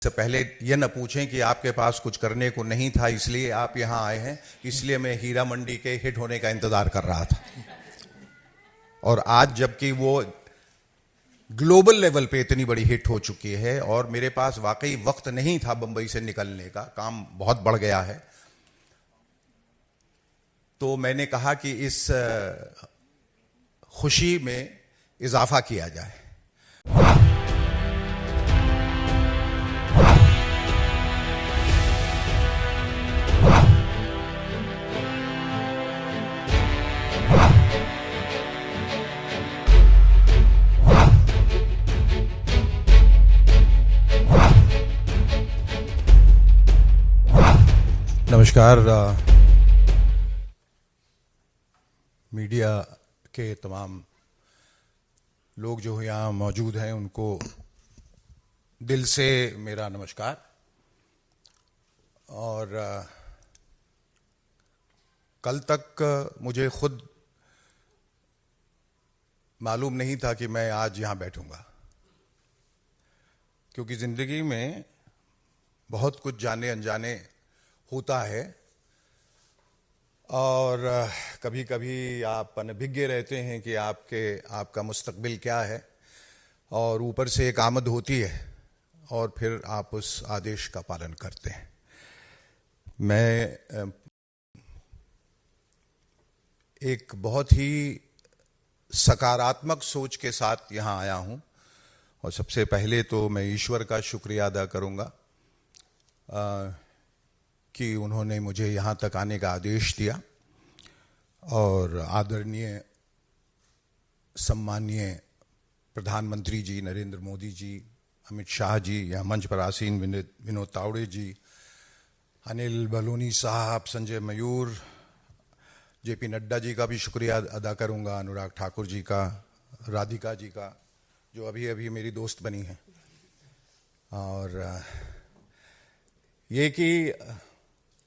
से पहले ये न पूछें कि आपके पास कुछ करने को नहीं था इसलिए आप यहाँ आए हैं, इसलिए मैं हीरा मंडी के हिट होने का इंतजार कर रहा था। और आज जबकि वो ग्लोबल लेवल पे इतनी बड़ी हिट हो चुकी है और मेरे पास वाकई वक्त नहीं था बंबई से निकलने का, काम बहुत बढ़ गया है, तो मैंने कहा कि इस खुशी में इजाफा किया जाए। नमस्कार, मीडिया के तमाम लोग जो यहाँ मौजूद हैं उनको दिल से मेरा नमस्कार। और कल तक मुझे खुद मालूम नहीं था कि मैं आज यहाँ बैठूंगा, क्योंकि ज़िंदगी में बहुत कुछ जाने अनजाने होता है और कभी कभी आप अनभिज्ञ रहते हैं कि आपका मुस्तकबिल क्या है, और ऊपर से एक आमद होती है और फिर आप उस आदेश का पालन करते हैं। मैं एक बहुत ही सकारात्मक सोच के साथ यहाँ आया हूँ और सबसे पहले तो मैं ईश्वर का शुक्रिया अदा करूँगा कि उन्होंने मुझे यहाँ तक आने का आदेश दिया। और आदरणीय सम्माननीय प्रधानमंत्री जी नरेंद्र मोदी जी, अमित शाह जी, यहाँ मंच पर आसीन विनोद तावड़े जी, अनिल बलूनी साहब, संजय मयूर, जेपी नड्डा जी का भी शुक्रिया अदा करूँगा, अनुराग ठाकुर जी का, राधिका जी का जो अभी अभी मेरी दोस्त बनी है। और ये कि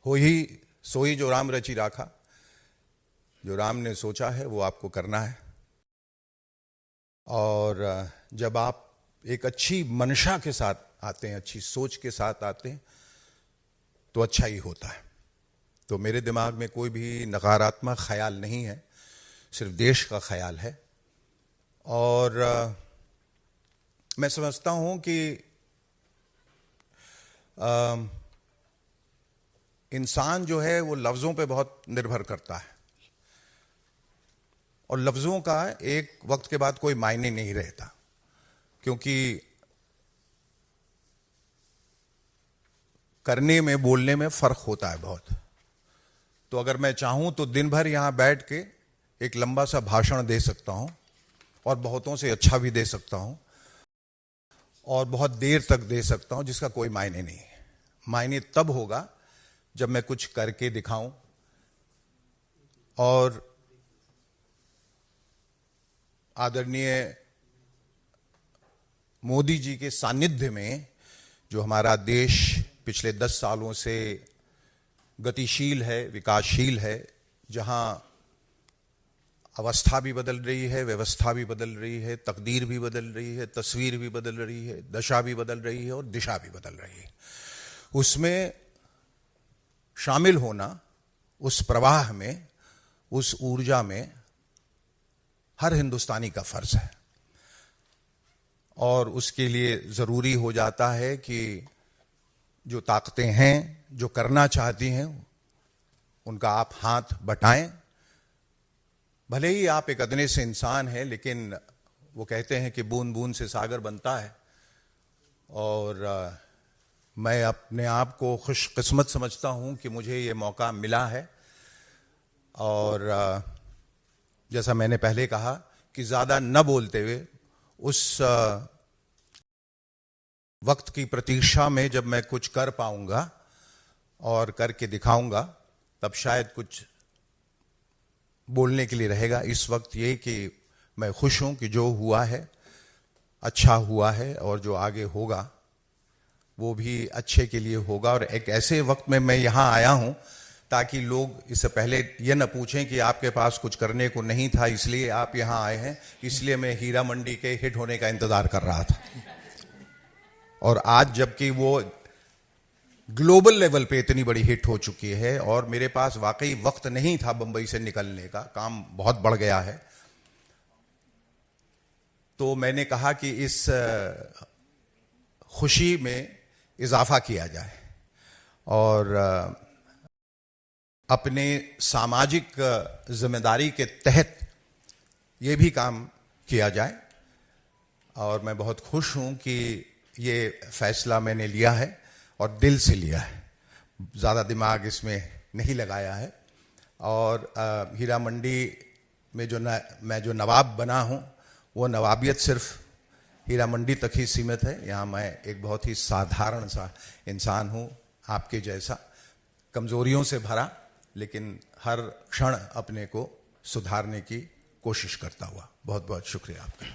हो ही सोई जो राम रचि राखा, जो राम ने सोचा है वो आपको करना है। और जब आप एक अच्छी मंशा के साथ आते हैं, अच्छी सोच के साथ आते हैं, तो अच्छा ही होता है। तो मेरे दिमाग में कोई भी नकारात्मक ख्याल नहीं है, सिर्फ देश का ख्याल है। और मैं समझता हूं कि इंसान जो है वो लफ्ज़ों पे बहुत निर्भर करता है और लफ्ज़ों का एक वक्त के बाद कोई मायने नहीं रहता, क्योंकि करने में, बोलने में फ़र्क होता है बहुत। तो अगर मैं चाहूँ तो दिन भर यहाँ बैठ के एक लंबा सा भाषण दे सकता हूँ और बहुतों से अच्छा भी दे सकता हूँ और बहुत देर तक दे सकता हूँ, जिसका कोई मायने नहीं है। मायने तब होगा जब मैं कुछ करके दिखाऊं। और आदरणीय मोदी जी के सानिध्य में जो हमारा देश पिछले 10 सालों से गतिशील है, विकासशील है, जहां अवस्था भी बदल रही है, व्यवस्था भी बदल रही है, तकदीर भी बदल रही है, तस्वीर भी बदल रही है, दशा भी बदल रही है और दिशा भी बदल रही है, उसमें शामिल होना, उस प्रवाह में, उस ऊर्जा में हर हिंदुस्तानी का फर्ज है। और उसके लिए ज़रूरी हो जाता है कि जो ताकतें हैं, जो करना चाहती हैं, उनका आप हाथ बटाएं। भले ही आप एक अदने से इंसान हैं, लेकिन वो कहते हैं कि बूंद बूंद से सागर बनता है। और मैं अपने आप को खुशकिस्मत समझता हूँ कि मुझे ये मौका मिला है। और जैसा मैंने पहले कहा कि ज़्यादा न बोलते हुए उस वक्त की प्रतीक्षा में जब मैं कुछ कर पाऊंगा और करके दिखाऊंगा, तब शायद कुछ बोलने के लिए रहेगा। इस वक्त ये कि मैं खुश हूँ कि जो हुआ है अच्छा हुआ है और जो आगे होगा वो भी अच्छे के लिए होगा। और एक ऐसे वक्त में मैं यहाँ आया हूँ ताकि लोग इससे पहले ये न पूछें कि आपके पास कुछ करने को नहीं था इसलिए आप यहाँ आए हैं, इसलिए मैं हीरा मंडी के हिट होने का इंतजार कर रहा था। और आज जबकि वो ग्लोबल लेवल पे इतनी बड़ी हिट हो चुकी है और मेरे पास वाकई वक्त नहीं था बंबई से निकलने का, काम बहुत बढ़ गया है, तो मैंने कहा कि इस खुशी में इजाफा किया जाए और अपने सामाजिक जिम्मेदारी के तहत ये भी काम किया जाए। और मैं बहुत खुश हूं कि ये फैसला मैंने लिया है और दिल से लिया है, ज़्यादा दिमाग इसमें नहीं लगाया है। और हीरा मंडी में मैं जो नवाब बना हूं, वो नवाबियत सिर्फ हीरा मंडी तक ही सीमित है। यहाँ मैं एक बहुत ही साधारण सा इंसान हूँ, आपके जैसा, कमजोरियों से भरा, लेकिन हर क्षण अपने को सुधारने की कोशिश करता हुआ। बहुत बहुत शुक्रिया आपका।